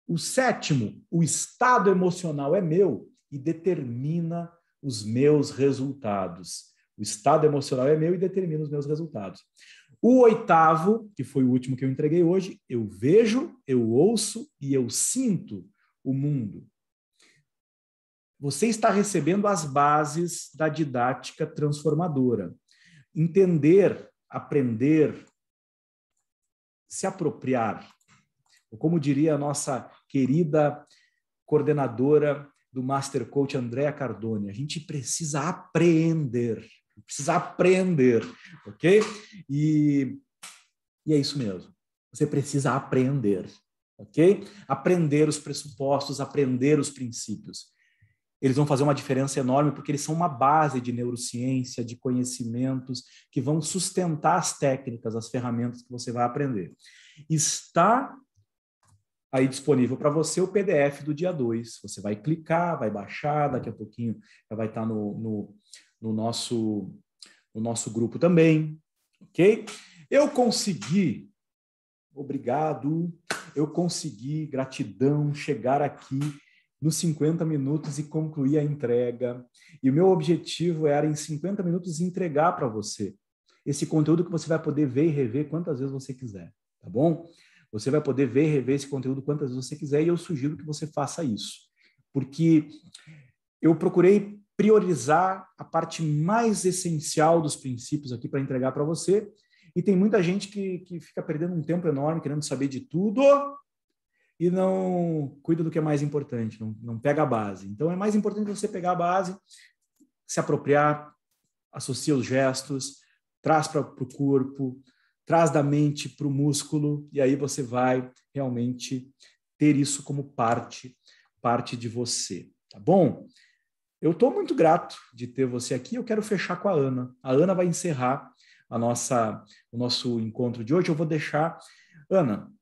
O sétimo, o estado emocional é meu e determina os meus resultados. O estado emocional é meu e determina os meus resultados. O oitavo, que foi o último que eu entreguei hoje, eu vejo, eu ouço e eu sinto o mundo. Você está recebendo as bases da didática transformadora. Entender, aprender, se apropriar. Ou como diria a nossa querida coordenadora do Master Coach, Andréa Cardone, a gente precisa aprender, ok? E é isso mesmo. Você precisa aprender, ok? Aprender os pressupostos, aprender os princípios. Eles vão fazer uma diferença enorme porque eles são uma base de neurociência, de conhecimentos que vão sustentar as técnicas, as ferramentas que você vai aprender. Está aí disponível para você o PDF do dia 2. Você vai clicar, vai baixar, daqui a pouquinho já vai estar no nosso grupo também, ok? Eu consegui, obrigado, gratidão, chegar aqui nos 50 minutos e concluir a entrega. E o meu objetivo era, em 50 minutos, entregar para você esse conteúdo que você vai poder ver e rever quantas vezes você quiser, tá bom? Você vai poder ver e rever esse conteúdo quantas vezes você quiser e eu sugiro que você faça isso. Porque eu procurei priorizar a parte mais essencial dos princípios aqui para entregar para você E tem muita gente que fica perdendo um tempo enorme querendo saber de tudo e não cuida do que é mais importante, não pega a base. Então, é mais importante você pegar a base, se apropriar, associa os gestos, traz para o corpo, traz da mente para o músculo, e aí você vai realmente ter isso como parte de você, tá bom? Eu estou muito grato de ter você aqui. Eu quero fechar com a Ana. A Ana vai encerrar o nosso encontro de hoje. Eu vou deixar... Ana,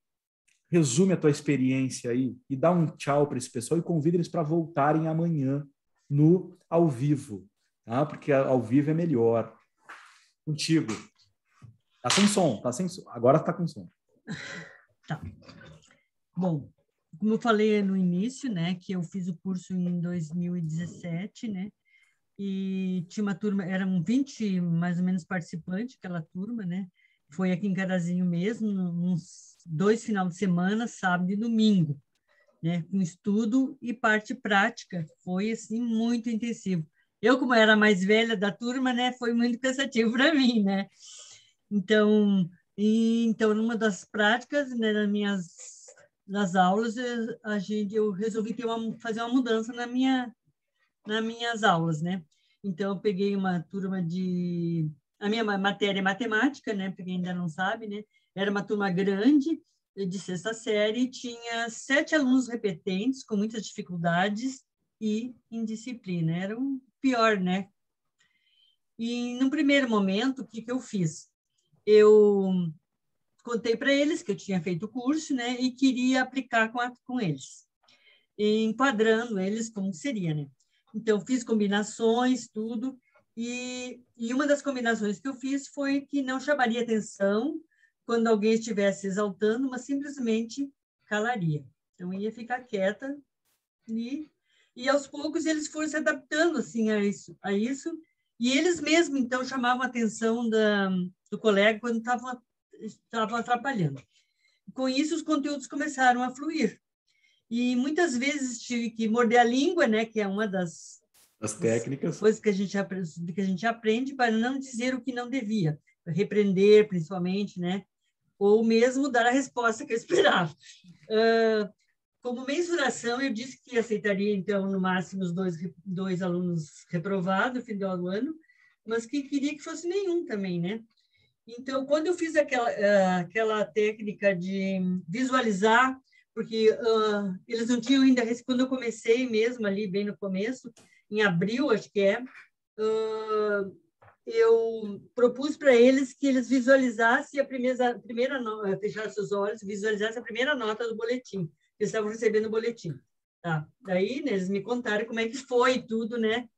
resume a tua experiência aí e dá um tchau para esse pessoal e convida eles para voltarem amanhã no ao vivo, tá? Porque ao vivo é melhor. Contigo. Tá sem som, tá sem som. Agora tá com som. Tá. Bom, como eu falei no início, né, que eu fiz o curso em 2017, né, e tinha uma turma, eram 20 mais ou menos participantes, aquela turma, né, foi aqui em Carazinho mesmo, uns 2 final de semana, sábado e domingo, né, com estudo e parte prática, foi, assim, muito intensivo. Eu, como era a mais velha da turma, né, foi muito cansativo para mim, né, então, numa das práticas, né, nas aulas, eu resolvi fazer uma mudança nas minhas aulas, né? Então, eu peguei uma turma a minha matéria é matemática, né? Para quem ainda não sabe, né? Era uma turma grande, de 6ª série, tinha 7 alunos repetentes, com muitas dificuldades e indisciplina. Era o pior, né? E, no primeiro momento, o que eu fiz? Eu contei para eles que eu tinha feito o curso, né, e queria aplicar com eles, enquadrando eles como seria, né. Então, fiz combinações, tudo, e uma das combinações que eu fiz foi que não chamaria atenção quando alguém estivesse exaltando, mas simplesmente calaria. Então, ia ficar quieta e aos poucos eles foram se adaptando assim a isso, e eles mesmos, então, chamavam a atenção do colega quando estavam atrapalhando. Com isso, os conteúdos começaram a fluir. E muitas vezes tive que morder a língua, né, que é uma das técnicas, coisas que a gente aprende para não dizer o que não devia, repreender, principalmente, né, ou mesmo dar a resposta que eu esperava. Como mensuração, eu disse que aceitaria, então, no máximo, os dois alunos reprovados no final do ano, mas que queria que fosse nenhum também, né? Então, quando eu fiz aquela técnica de visualizar, porque eles não tinham ainda, quando eu comecei mesmo ali, bem no começo, em abril, acho que eu propus para eles que eles visualizassem fechassem os olhos, visualizassem a primeira nota do boletim, que eles estavam recebendo o boletim. Tá? Daí, né, eles me contaram como é que foi tudo, né?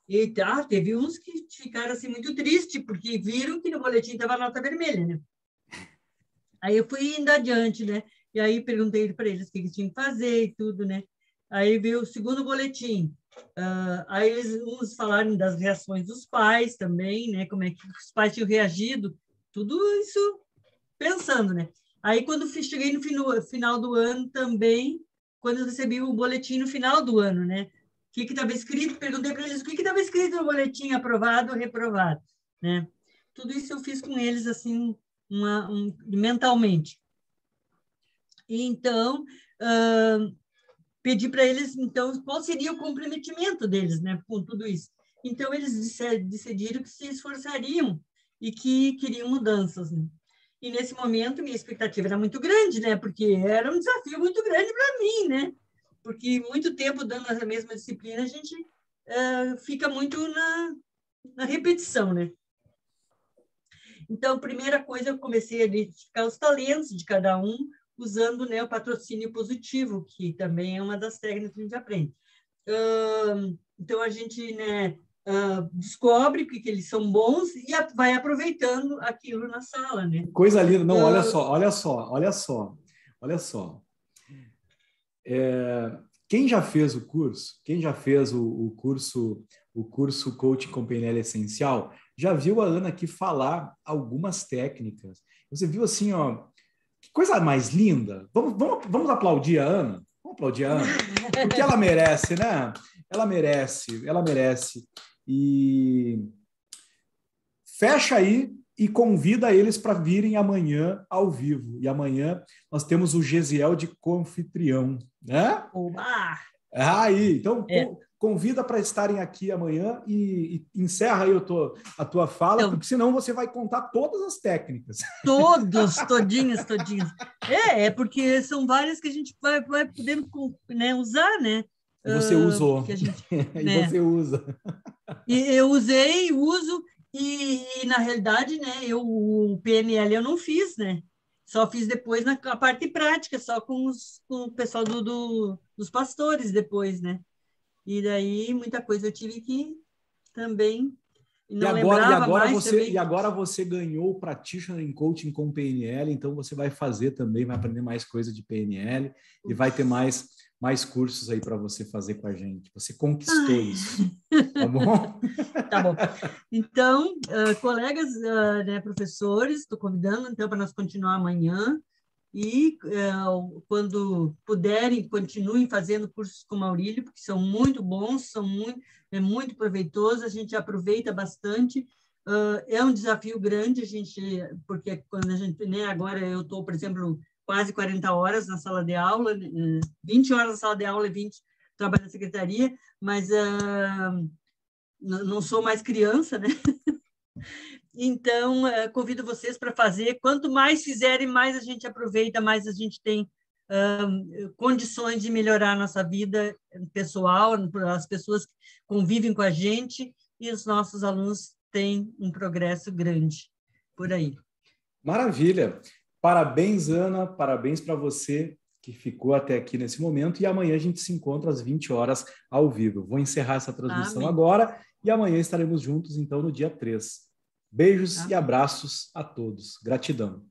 E teve uns que ficaram assim muito tristes, porque viram que no boletim estava a nota vermelha, né? Aí eu fui indo adiante, né? E aí perguntei para eles o que eles tinham que fazer e tudo, né? Aí veio o segundo boletim. Aí uns falaram das reações dos pais também, né? Como é que os pais tinham reagido, tudo isso pensando, né? Aí quando cheguei no final do ano também, quando eu recebi o boletim no final do ano, né? O que estava escrito? Perguntei para eles o que estava escrito no boletim, aprovado ou reprovado, né? Tudo isso eu fiz com eles assim, mentalmente. E então pedi para eles então qual seria o comprometimento deles, né, com tudo isso. Então eles decidiram que se esforçariam e que queriam mudanças, né? E nesse momento minha expectativa era muito grande, né, porque era um desafio muito grande para mim, né? Porque muito tempo dando a mesma disciplina, a gente fica muito na repetição, né? Então, a primeira coisa, eu comecei a identificar os talentos de cada um, usando, né, o patrocínio positivo, que também é uma das técnicas que a gente aprende. Então, a gente, né, descobre que eles são bons e vai aproveitando aquilo na sala, né? Coisa linda. Não, olha só. Quem já fez o curso, quem já fez o curso Coaching com PNL Essencial, já viu a Ana aqui falar algumas técnicas. Você viu assim, ó, que coisa mais linda. Vamos aplaudir a Ana? Vamos aplaudir a Ana? Porque ela merece, né? Ela merece. E fecha aí e convida eles para virem amanhã ao vivo. E amanhã nós temos o Gesiel de confitrião, né? Oba! Aí, então convida para estarem aqui amanhã e encerra aí a tua fala, Então, porque senão você vai contar todas as técnicas. todinhas. Porque são várias que a gente vai podendo, né, usar, né? E você usou. Que a gente, E você usa. E eu usei, uso, e na realidade, né, o PNL eu não fiz, né? Só fiz depois na parte prática, só com o pessoal dos pastores depois, né? E daí muita coisa eu tive que também não lembrava mais também. E agora você ganhou o Practitioner in Coaching com PNL, então você vai fazer também, vai aprender mais coisa de PNL e vai ter mais cursos aí para você fazer com a gente. Você conquistou isso, tá bom? Tá bom. Então, colegas, né, professores, estou convidando então para nós continuar amanhã. E quando puderem, continuem fazendo cursos com o Maurílio, porque são muito bons, é muito proveitoso, a gente aproveita bastante. É um desafio grande, porque quando a gente, né, agora eu estou, por exemplo, quase 40 horas na sala de aula, 20 horas na sala de aula e 20 trabalho na secretaria, mas não sou mais criança, né? Então, convido vocês para fazer. Quanto mais fizerem, mais a gente aproveita, mais a gente tem condições de melhorar a nossa vida pessoal, as pessoas que convivem com a gente, e os nossos alunos têm um progresso grande por aí. Maravilha! Parabéns, Ana, parabéns para você que ficou até aqui nesse momento, e amanhã a gente se encontra às 20 horas ao vivo. Vou encerrar essa transmissão agora, e amanhã estaremos juntos, então, no dia 3. Beijos e abraços a todos. Gratidão.